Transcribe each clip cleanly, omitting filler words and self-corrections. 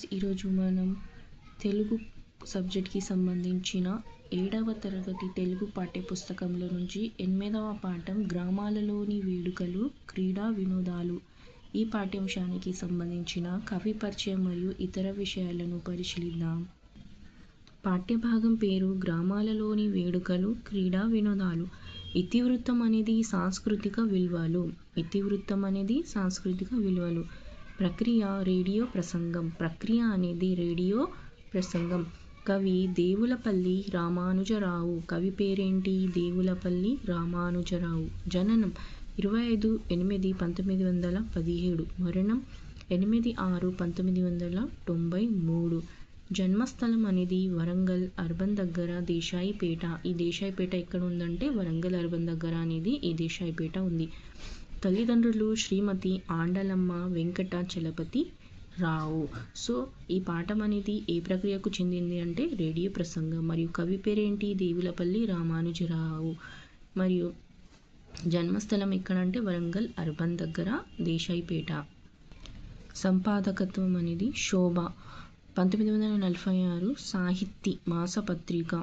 ఈరోజు మనం తెలుగు సబ్జెక్ట్కి సంబంధించిన 7వ తరగతి తెలుగు పాఠ్యపుస్తకంలో నుంచి 8వ పాఠం గ్రామాలలోని వేడుకలు క్రీడా వినోదాలు ఈ పాఠ్యాంశానికి సంబంధించిన కవి పరిచయం మరియు ఇతర విషయాలను పరిశీలిద్దాం. పాఠ్యభాగం పేరు గ్రామాలలోని వేడుకలు క్రీడా వినోదాలు. ఇతివృత్తం అనేది సాంస్కృతిక విలువలు. ప్రక్రియ రేడియో ప్రసంగం. కవి దేవులపల్లి రామానుజరావు. కవి పేరేంటి? దేవులపల్లి రామానుజరావు. జననం 25/8/1917. మరణం 8/6/1993. జన్మస్థలం అనేది వరంగల్ అర్బన్ దగ్గర దేశాయిపేట. ఈ దేశాయిపేట ఎక్కడ ఉందంటే వరంగల్ అర్బన్ దగ్గర అనేది ఈ దేశాయిపేట ఉంది. తల్లిదండ్రులు శ్రీమతి ఆండలమ్మ వెంకట చలపతి రావు. సో ఈ పాఠం అనేది ఏ ప్రక్రియకు చెందింది అంటే రేడియో ప్రసంగం. మరియు కవి పేరేంటి? దేవులపల్లి రామానుజరావు. మరియు జన్మస్థలం ఎక్కడంటే వరంగల్ అర్బన్ దగ్గర దేశాయిపేట. సంపాదకత్వం అనేది శోభ. 1946 సాహితీ మాసపత్రిక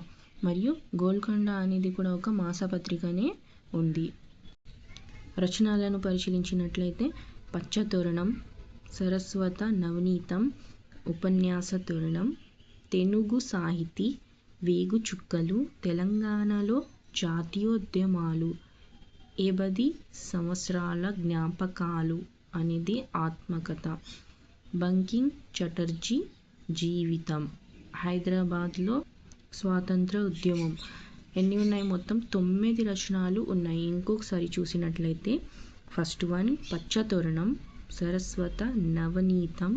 మరియు గోల్కొండ అనేది కూడా ఒక మాసపత్రికనే ఉంది. రచనలను పరిశీలించినట్లయితే పచ్చతోరణం, సరస్వత నవనీతం, ఉపన్యాస తోరణం, తెనుగు సాహితీ, వేగు చుక్కలు, తెలంగాణలో జాతీయోద్యమాలు, 80 సంవత్సరాల జ్ఞాపకాలు అనేది ఆత్మకథ, బంకిం చటర్జీ జీవితం, హైదరాబాద్లో స్వాతంత్ర ఉద్యమం. ఎన్ని ఉన్నాయి? మొత్తం 9 రచనలు ఉన్నాయి. ఇంకొకసారి చూసినట్లయితే ఫస్ట్ వన్ పచ్చతోరణం, సరస్వత నవనీతం,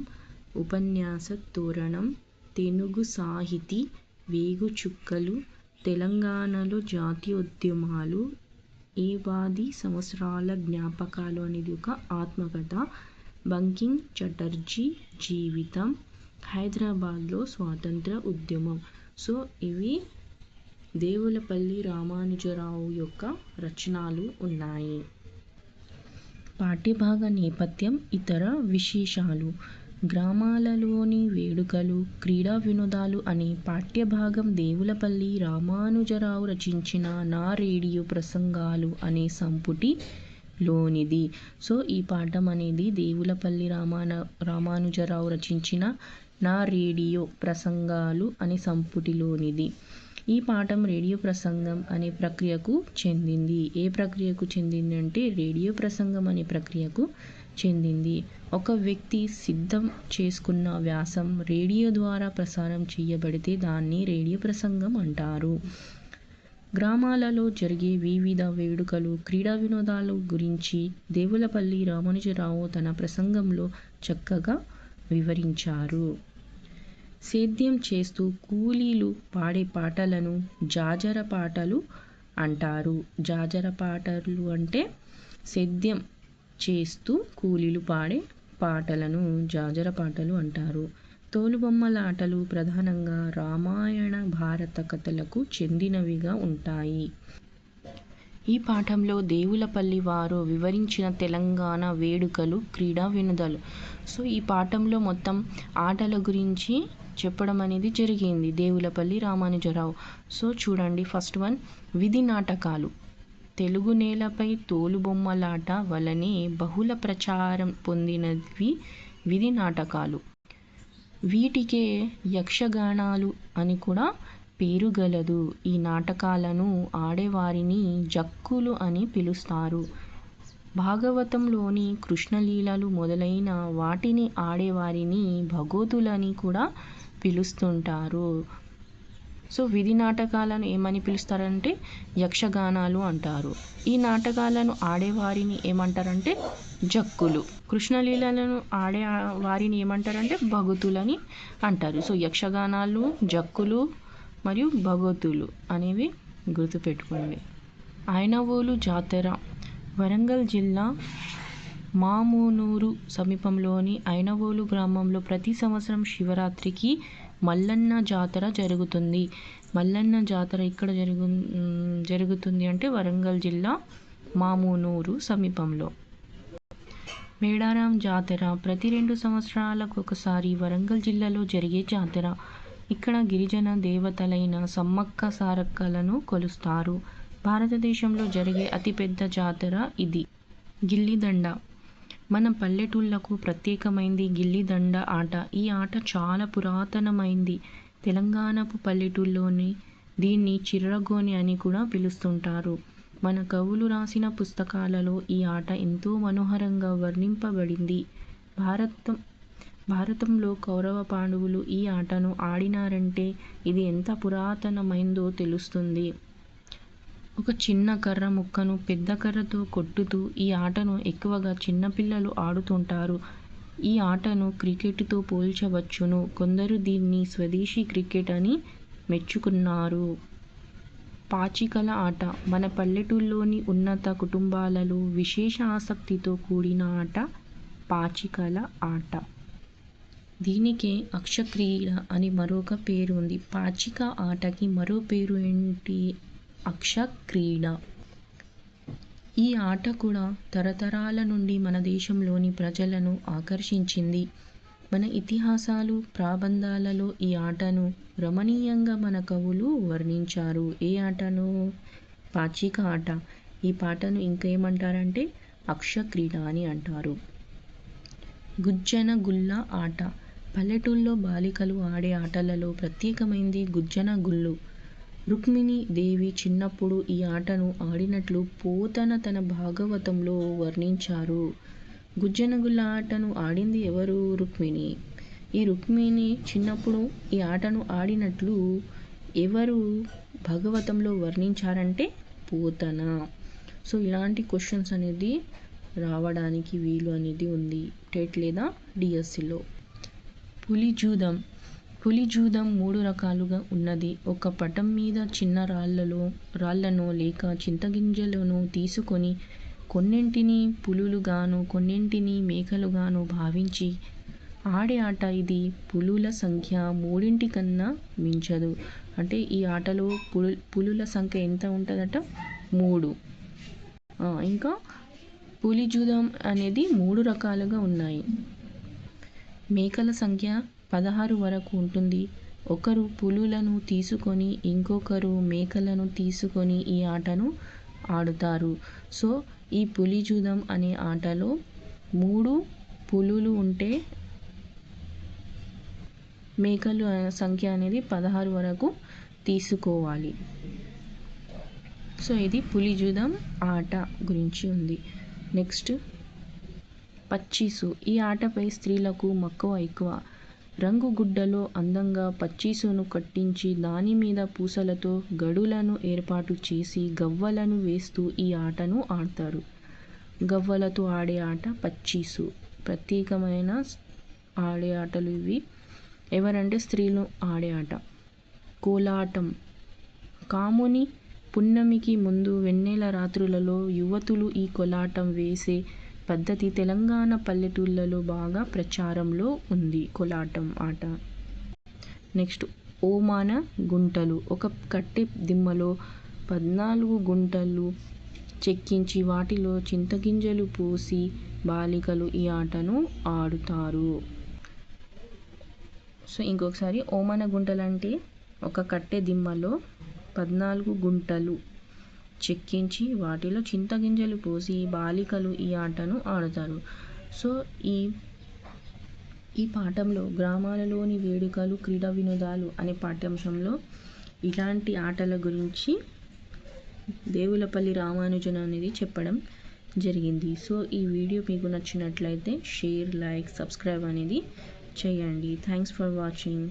ఉపన్యాస తోరణం, తెనుగు సాహితీ, వేగు చుక్కలు, తెలంగాణలో జాతీయోద్యమాలు, 80 సంవత్సరాల జ్ఞాపకాలు అనేది ఒక ఆత్మకథ, బంకిం చటర్జీ జీవితం, హైదరాబాద్లో స్వాతంత్ర ఉద్యమం. సో ఇవి దేవులపల్లి రామానుజరావు యొక్క రచనలు ఉన్నాయి. పాఠ్యభాగ నేపథ్యం ఇతర విశేషాలు. గ్రామాలలోని వేడుకలు క్రీడా వినోదాలు అనే పాఠ్యభాగం దేవులపల్లి రామానుజరావు రచించిన నా రేడియో ప్రసంగాలు అనే సంపుటిలోనిది. సో ఈ పాఠం అనేది దేవులపల్లి రామానుజరావు రచించిన నా రేడియో ప్రసంగాలు అనే సంపుటిలోనిది. ఈ పాఠం రేడియో ప్రసంగం అనే ప్రక్రియకు చెందింది. ఏ ప్రక్రియకు చెందింది అంటే రేడియో ప్రసంగం అనే ప్రక్రియకు చెందింది. ఒక వ్యక్తి సిద్ధం చేసుకున్న వ్యాసం రేడియో ద్వారా ప్రసారం చేయబడితే దాన్ని రేడియో ప్రసంగం అంటారు. గ్రామాలలో జరిగే వివిధ వేడుకలు క్రీడా వినోదాల గురించి దేవులపల్లి రామానుజరావు తన ప్రసంగంలో చక్కగా వివరించారు. సేద్యం చేస్తూ కూలీలు పాడే పాటలను జాజర పాటలు అంటారు. జాజర పాటలు అంటే సేద్యం చేస్తూ కూలీలు పాడే పాటలను జాజర పాటలు అంటారు. తోలుబొమ్మల ఆటలు ప్రధానంగా రామాయణ భారత కథలకు చెందినవిగా ఉంటాయి. ఈ పాఠంలో దేవులపల్లి వారు వివరించిన తెలంగాణ వేడుకలు క్రీడా వినోదాలు. సో ఈ పాఠంలో మొత్తం ఆటల గురించి చెప్పడం అనేది జరిగింది దేవులపల్లి రామానుజరావు. సో చూడండి, ఫస్ట్ వన్ విధి నాటకాలు. తెలుగు నేలపై తోలుబొమ్మలాట వలనే బహుళ ప్రచారం పొందినవి విధి నాటకాలు. వీటికే యక్షగానాలు అని కూడా పేరు గలదు. ఈ నాటకాలను ఆడేవారిని జక్కులు అని పిలుస్తారు. భాగవతంలోని కృష్ణలీలలు మొదలైన వాటిని ఆడేవారిని భగోతులని కూడా పిలుస్తుంటారు. సో విధి నాటకాలను ఏమని పిలుస్తారంటే యక్షగానాలు అంటారు. ఈ నాటకాలను ఆడేవారిని ఏమంటారంటే జక్కులు. కృష్ణలీలలను ఆడే వారిని ఏమంటారంటే భగతులని అంటారు. సో యక్షగానాలు, జక్కులు మరియు భగతులు అనేవి గుర్తుపెట్టుకోండి. ఐనవోలు జాతర. వరంగల్ జిల్లా మామునూరు సమీపంలోని ఐనవోలు గ్రామంలో ప్రతి సంవత్సరం శివరాత్రికి మల్లన్న జాతర జరుగుతుంది. మల్లన్న జాతర ఇక్కడ జరుగుతుంది అంటే వరంగల్ జిల్లా మామునూరు సమీపంలో. మేడారం జాతర ప్రతి 2 సంవత్సరాలకు ఒకసారి వరంగల్ జిల్లాలో జరిగే జాతర. ఇక్కడ గిరిజన దేవతలైన సమ్మక్క సారక్కలను కొలుస్తారు. భారతదేశంలో జరిగే అతిపెద్ద జాతర ఇది. గిల్లిదండ మన పల్లెటూళ్ళకు ప్రత్యేకమైంది గిల్లిదండ ఆట. ఈ ఆట చాలా పురాతనమైంది. తెలంగాణపు పల్లెటూళ్ళలోని దీన్ని చిర్రగోని అని కూడా పిలుస్తుంటారు. మన కవులు రాసిన పుస్తకాలలో ఈ ఆట ఎంతో మనోహరంగా వర్ణింపబడింది. భారతంలో కౌరవ పాండవులు ఈ ఆటను ఆడినారంటే ఇది ఎంత పురాతనమైందో తెలుస్తుంది. ఒక చిన్న కర్ర ముక్కను పెద్ద కర్రతో కొట్టుతూ ఈ ఆటను ఎక్కువగా చిన్నపిల్లలు ఆడుతుంటారు. ఈ ఆటను క్రికెట్తో పోల్చవచ్చును. కొందరు దీన్ని స్వదేశీ క్రికెట్ అని మెచ్చుకున్నారు. పాచికల ఆట మన పల్లెటూళ్ళలోని ఉన్నత కుటుంబాలలో విశేష ఆసక్తితో కూడిన ఆట పాచికల ఆట. దీనికే అక్షక్రీడ అని మరొక పేరు ఉంది. పాచిక ఆటకి మరో పేరు ఏంటి? అక్షక్రీడ. ఈ ఆట కూడా తరతరాల నుండి మన దేశంలోని ప్రజలను ఆకర్షించింది. మన ఇతిహాసాలు ప్రబంధాలలో ఈ ఆటను రమణీయంగా మన కవులు వర్ణించారు. ఏ ఆటను? పాచిక ఆట. ఈ పాటను ఇంకేమంటారంటే అక్షక్రీడ అని అంటారు. గుజ్జన గుళ్ళ ఆట పల్లెటూళ్ళలో బాలికలు ఆడే ఆటలలో ప్రత్యేకమైంది గుజ్జన గుళ్ళు. రుక్మిణీ దేవి చిన్నప్పుడు ఈ ఆటను ఆడినట్లు పోతన తన భాగవతంలో వర్ణించారు. గుజ్జనగుళ్ళ ఆటను ఆడింది ఎవరు? రుక్మిణి. ఈ రుక్మిణి చిన్నప్పుడు ఈ ఆటను ఆడినట్లు ఎవరు భాగవతంలో వర్ణించారంటే పోతన. సో ఇలాంటి క్వశ్చన్స్ అనేది రావడానికి వీలు అనేది ఉంది టెట్ లేదా డిఎస్సిలో. పులిజూదం. పులిజూదం 3 రకాలుగా ఉన్నది. ఒక పటం మీద చిన్న రాళ్ళను లేక చింతగింజలను తీసుకొని కొన్నింటిని పులులుగాను కొన్నింటిని మేకలుగాను భావించి ఆడే ఆట ఇది. పులుల సంఖ్య 3 కన్నా మించదు. అంటే ఈ ఆటలో పులుల సంఖ్య ఎంత ఉంటుందట? 3. ఇంకా పులిజూదం అనేది 3 రకాలుగా ఉన్నాయి. మేకల సంఖ్య 16 వరకు ఉంటుంది. ఒకరు పులులను తీసుకొని ఇంకొకరు మేకలను తీసుకొని ఈ ఆటను ఆడుతారు. సో ఈ పులిజూదం అనే ఆటలో 3 పులులు ఉంటే మేకల సంఖ్య అనేది 16 వరకు తీసుకోవాలి. సో ఇది పులిజూదం ఆట గురించి ఉంది. నెక్స్ట్ పచ్చీసు. ఈ ఆటపై స్త్రీలకు మక్కువ ఎక్కువ. రంగు గుడ్డలో అందంగా పచ్చీసును కట్టించి దాని మీద పూసలతో గడులను ఏర్పాటు చేసి గవ్వలను వేస్తూ ఈ ఆటను ఆడతారు. గవ్వలతో ఆడే ఆట పచ్చీసు. ప్రత్యేకమైన ఆడే ఆటలు ఇవి. ఎవరంటే స్త్రీలు ఆడే ఆట. కోలాటం. కాముని పున్నమికి ముందు వెన్నెల రాత్రులలో యువతులు ఈ కోలాటం వేసే పద్ధతి తెలంగాణ పల్లెటూళ్ళలో బాగా ప్రచారంలో ఉంది కోలాటం ఆట. నెక్స్ట్ ఓమాన గుంటలు. ఒక కట్టె దిమ్మలో 14 గుంటలు చెక్కించి వాటిలో చింతగింజలు పోసి బాలికలు ఈ ఆటను ఆడుతారు. సో ఇంకొకసారి ఓమాన గుంటలు అంటే ఒక కట్టె దిమ్మలో 14 గుంటలు చెక్కించి వాటిలో చింతగింజలు పోసి బాలికలు ఈ ఆటను ఆడతారు. సో ఈ పాఠంలో గ్రామాలలోని వేడుకలు క్రీడా వినోదాలు అనే పాఠ్యాంశంలో ఇలాంటి ఆటల గురించి దేవులపల్లి రామానుజన్ అనేది చెప్పడం జరిగింది. సో ఈ వీడియో మీకు నచ్చినట్లయితే షేర్, లైక్, సబ్స్క్రైబ్ అనేది చేయండి. Thanks for watching.